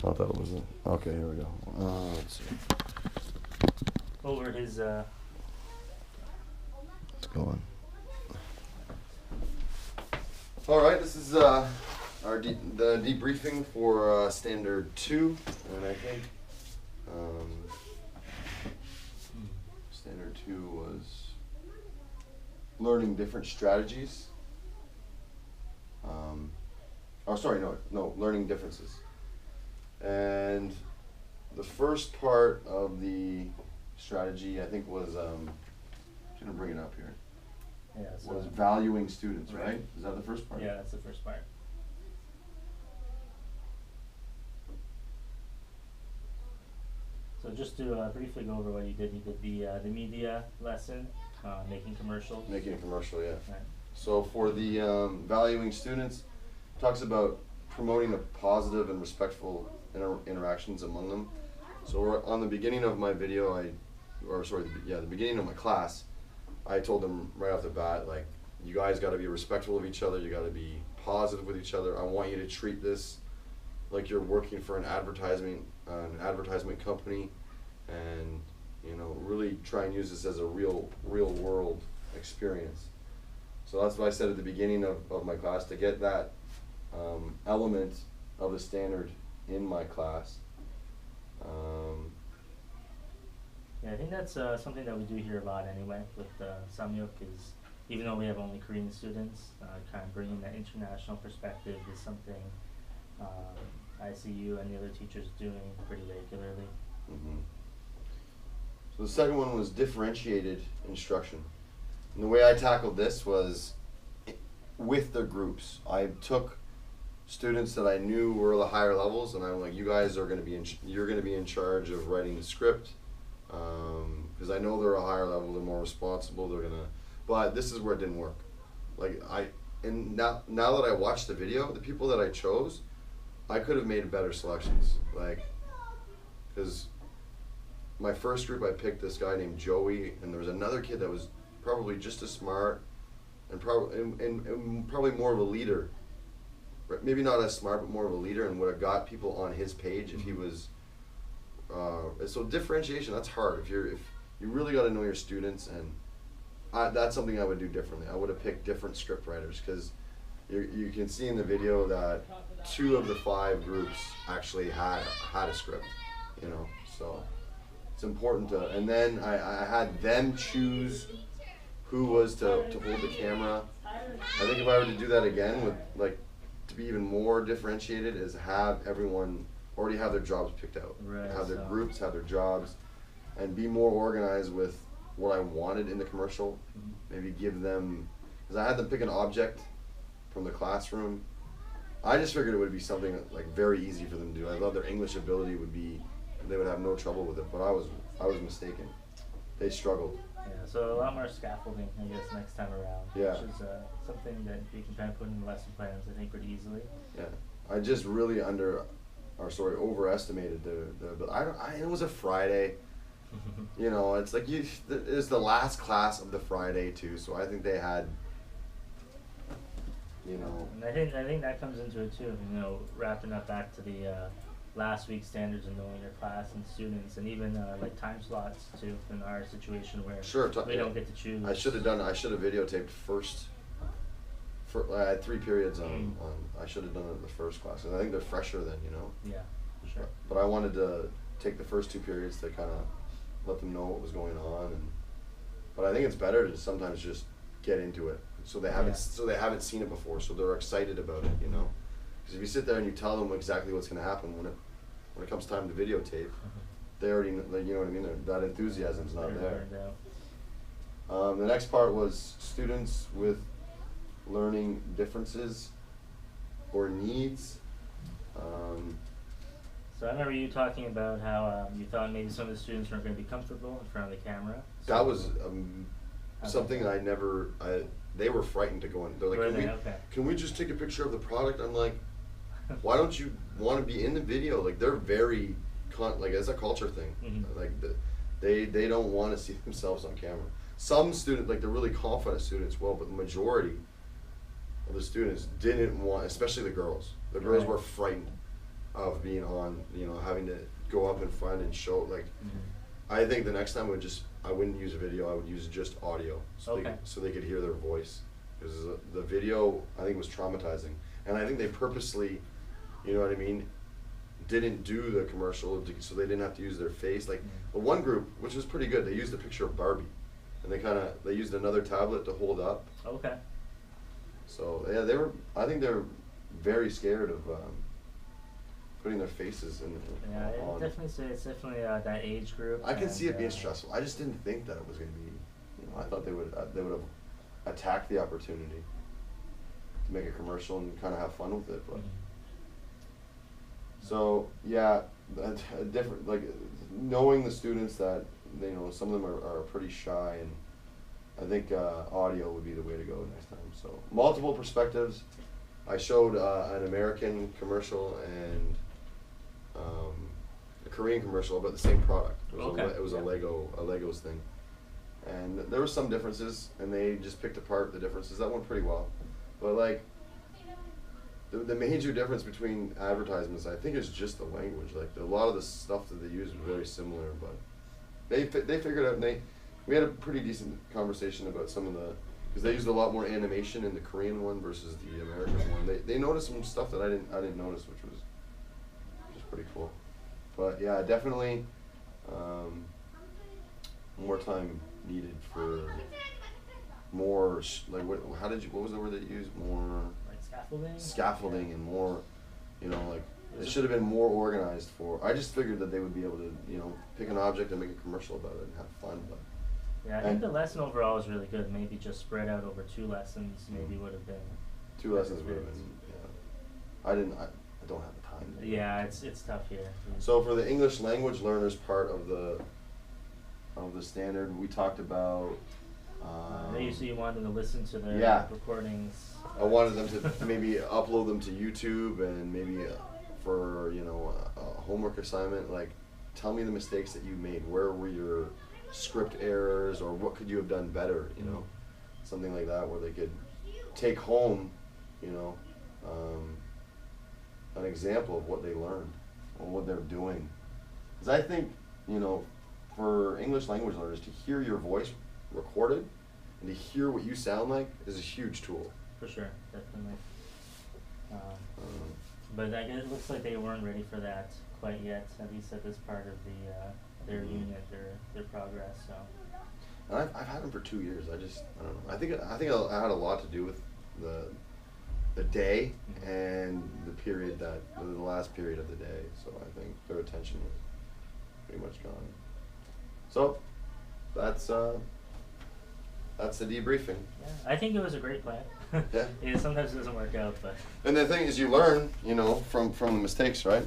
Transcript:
I thought it was okay, here we go. Let's see. Over his Let's go on. All right, this is the debriefing for Standard 2, and I think Standard 2 was learning different strategies. Learning differences. And the first part of the strategy, I think, was I'm just gonna bring it up here. yeah, so Was valuing students, right? Is that the first part? yeah, that's the first part. So just to briefly go over what you did the media lesson, making commercials. Making a commercial, yeah. Right. So for the valuing students, talks about promoting a positive and respectful interactions among them. So on the beginning of my video, the beginning of my class, I told them right off the bat, like, you guys got to be respectful of each other. You got to be positive with each other. I want you to treat this like you're working for an advertisement company, and really try and use this as a real world experience. So that's what I said at the beginning of my class, to get that element of the standard in my class. Yeah, I think that's something that we do hear a lot anyway with Samyuk, is even though we have only Korean students, kind of bringing that international perspective is something I see you and the other teachers doing pretty regularly. Mm-hmm. So the second one was differentiated instruction. And the way I tackled this was with the groups. I took students that I knew were the higher levels, and I'm like, you guys are going to be you're going to be in charge of writing the script, because I know they're a higher level, they're more responsible, but this is where it didn't work. Now that I watched the video, the people that I chose, I could have made better selections, because my first group I picked this guy named Joey, and there was another kid that was probably just as smart and probably more of a leader. Maybe not as smart, but more of a leader, and would have got people on his page if he was. So differentiation, that's hard. If you really got to know your students, and that's something I would do differently. I would have picked different script writers, because you can see in the video that 2 of the 5 groups actually had a script, so it's important to. And then I had them choose who was to hold the camera. I think if I were to do that again, with to be even more differentiated, is have everyone already have their jobs picked out, Right, have their so groups, have their jobs, and be more organized with what I wanted in the commercial. Maybe give them, because I had them pick an object from the classroom. I just figured it would be something very easy for them to do. I thought their English ability they would have no trouble with it, but I was mistaken. They struggled. yeah, so a lot more scaffolding, I guess, next time around. Yeah. Which is something that you can kind of put in the lesson plans, I think, pretty easily. Yeah, I just really overestimated it was a Friday. It's like it's the last class of the Friday too, so I think they had. And I think that comes into it too. Wrapping up back to the last week's standards and knowing your class and students, and even time slots too. In our situation where we don't get to choose. I should have videotaped first. I had 3 periods on. I should have done it in the first class, and I think they're fresher then, Yeah, sure. But I wanted to take the first 2 periods to kind of let them know what was going on, but I think it's better to sometimes just get into it, so they haven't seen it before, so they're excited about it, Because if you sit there and you tell them exactly what's going to happen when it comes time to videotape, they already know what I mean. That enthusiasm's not there. The next part was students with learning differences or needs. So I remember you talking about how you thought maybe some of the students weren't going to be comfortable in front of the camera. So that was something they were frightened to go in. They're like, can we just take a picture of the product? I'm like, why don't you want to be in the video? They're very, it's a culture thing. Mm-hmm. They don't want to see themselves on camera. Some students, the really confident students will, but the majority of the students didn't want, especially the girls. The girls were frightened. of being on, you know, having to go up in front and show, like, Mm-hmm. I think the next time I wouldn't use a video, I would use just audio, so Okay. they could hear their voice, because the video, I think, was traumatizing, and I think they purposely, you know what I mean, didn't do the commercial so they didn't have to use their face. Like, the one group, which was pretty good, they used a picture of Barbie, and they used another tablet to hold up. Okay. So yeah, I think they were very scared of putting their faces in. Yeah, on. I'd definitely say it's definitely that age group. I can and, see it being stressful. I just didn't think that it was going to be. You know, I thought they would have attacked the opportunity to make a commercial and kind of have fun with it. But so yeah, different, like, knowing the students that, you know, some of them are pretty shy, and I think audio would be the way to go next time. So multiple perspectives. I showed an American commercial and a Korean commercial about the same product. It was, Okay. it was Yeah. a Legos thing, and there were some differences, and they just picked apart the differences. That went pretty well, but like the major difference between advertisements, I think, is just the language. Like, a lot of the stuff that they use is very similar, but they figured out, and we had a pretty decent conversation about some of the, because they used a lot more animation in the Korean one versus the American one. They noticed some stuff that I didn't notice, which was pretty cool. But yeah, definitely more time needed for more what was the word that you used? More like scaffolding. Scaffolding, and more, you know, like, it should have been more organized for. I just figured that they would be able to, you know, pick an object and make a commercial about it and have fun. But Yeah, I think the lesson overall is really good. Maybe just spread out over 2 lessons. Maybe would have been. 2 lessons would have been. Yeah, I don't have the time. Yeah, it's tough here. So for the English language learners part of the standard, we talked about. You wanted them to listen to their Yeah. recordings. I wanted them to maybe upload them to YouTube, and maybe for, you know, a homework assignment, like, tell me the mistakes that you made. Where were your script errors, or what could you have done better? You know, something like that, where they could take home, you know, an example of what they learned or what they're doing. Because I think, you know, for English language learners, to hear your voice recorded and to hear what you sound like is a huge tool. For sure, definitely. But I guess it looks like they weren't ready for that quite yet, at least at this part of their unit, their progress. So. And I've had them for 2 years. I don't know. I think it had a lot to do with the day and the last period of the day. So I think their attention was pretty much gone. So that's the debriefing. Yeah, I think it was a great plan. Yeah. It sometimes doesn't work out, but. And the thing is, you learn, you know, from the mistakes, right?